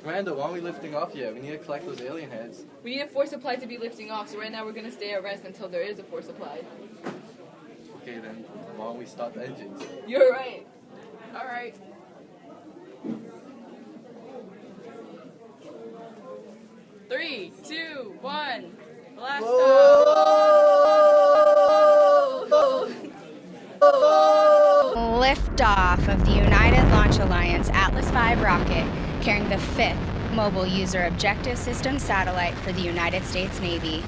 Commander, why aren't we lifting off yet? We need to collect those alien heads. We need a force applied to be lifting off, so right now we're going to stay at rest until there is a force applied. Okay then, why don't we start the engines? You're right. Alright. Three, two, one. Blast off! Liftoff of the United Launch Alliance Atlas V rocket, carrying the 5th Mobile User Objective System satellite for the United States Navy.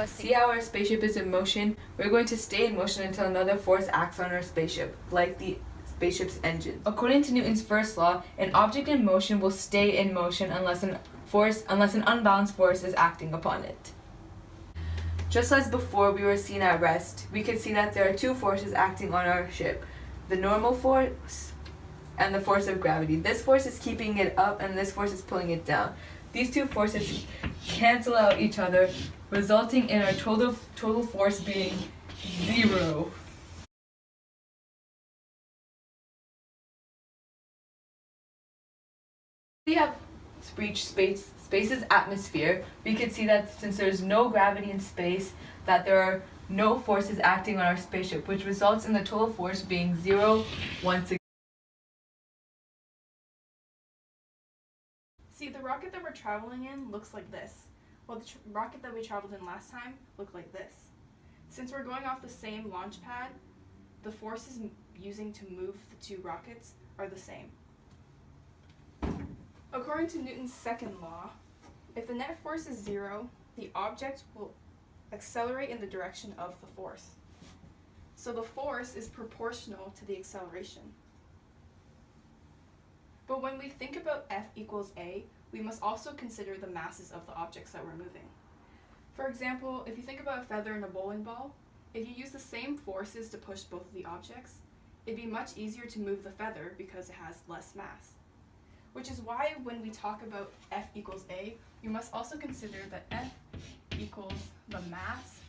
See how our spaceship is in motion? We're going to stay in motion until another force acts on our spaceship, like the spaceship's engine. According to Newton's first law, an object in motion will stay in motion unless an unbalanced force is acting upon it. Just as before we were seen at rest, we could see that there are two forces acting on our ship, the normal force and the force of gravity. This force is keeping it up and this force is pulling it down. These two forces cancel out each other, resulting in our total force being 0. We have reached space's atmosphere. We can see that since there's no gravity in space, that there are no forces acting on our spaceship, which results in the total force being 0 once again. See, the rocket that we're traveling in looks like this, while the rocket that we traveled in last time looked like this. Since we're going off the same launch pad, the forces using to move the two rockets are the same. According to Newton's second law, if the net force is 0, the object will accelerate in the direction of the force. So the force is proportional to the acceleration. But when we think about F equals A, we must also consider the masses of the objects that we're moving. For example, if you think about a feather and a bowling ball, if you use the same forces to push both of the objects, it'd be much easier to move the feather because it has less mass. Which is why when we talk about F equals A, we must also consider that F equals the mass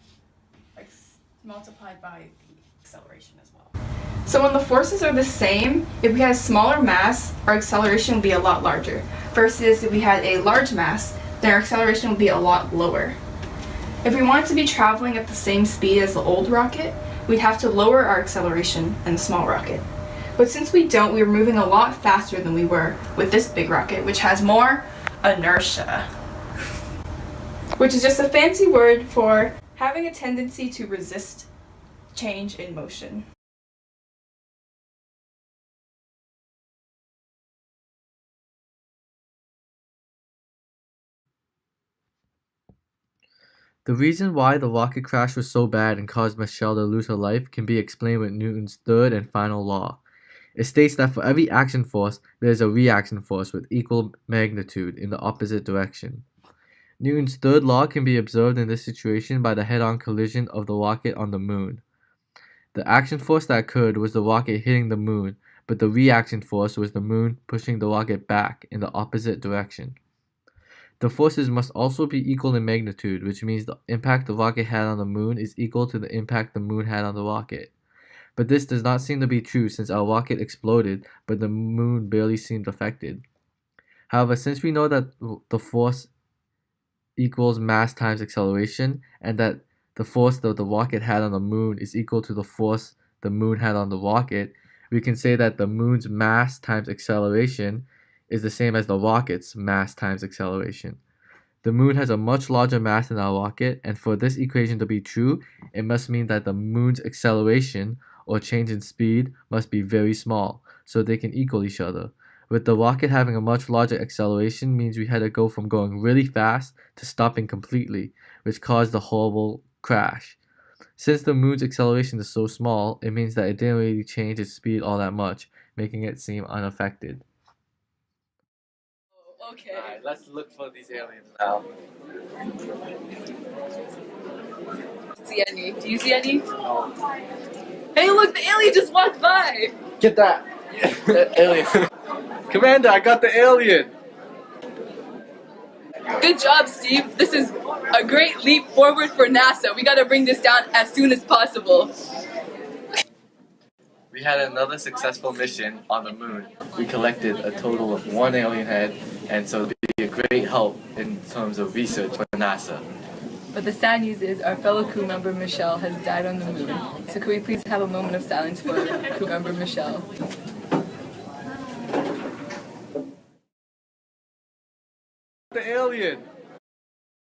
multiplied by the acceleration as well. So when the forces are the same, if we had a smaller mass, our acceleration would be a lot larger. Versus if we had a large mass, then our acceleration would be a lot lower. If we wanted to be traveling at the same speed as the old rocket, we'd have to lower our acceleration in the small rocket. But since we don't, we're moving a lot faster than we were with this big rocket, which has more inertia. Which is just a fancy word for having a tendency to resist change in motion. The reason why the rocket crash was so bad and caused Michelle to lose her life can be explained with Newton's third and final law. It states that for every action force, there is a reaction force with equal magnitude in the opposite direction. Newton's third law can be observed in this situation by the head-on collision of the rocket on the moon. The action force that occurred was the rocket hitting the moon, but the reaction force was the moon pushing the rocket back in the opposite direction. The forces must also be equal in magnitude, which means the impact the rocket had on the moon is equal to the impact the moon had on the rocket. But this does not seem to be true since our rocket exploded, but the moon barely seemed affected. However, since we know that the force equals mass times acceleration, and that the force that the rocket had on the moon is equal to the force the moon had on the rocket, we can say that the moon's mass times acceleration is the same as the rocket's mass times acceleration. The moon has a much larger mass than our rocket, and for this equation to be true, it must mean that the moon's acceleration, or change in speed, must be very small, so they can equal each other. With the rocket having a much larger acceleration means we had to go from going really fast to stopping completely, which caused the horrible crash. Since the moon's acceleration is so small, it means that it didn't really change its speed all that much, making it seem unaffected. Okay. Alright, let's look for these aliens now. See any? Do you see any? No. Hey, look, the alien just walked by! Get that! Alien. Commander, I got the alien! Good job, Steve. This is a great leap forward for NASA. We gotta bring this down as soon as possible. We had another successful mission on the moon. We collected a total of 1 alien head, and so it'd be a great help in terms of research for NASA. But the sad news is our fellow crew member Michelle has died on the moon. So could we please have a moment of silence for crew member Michelle?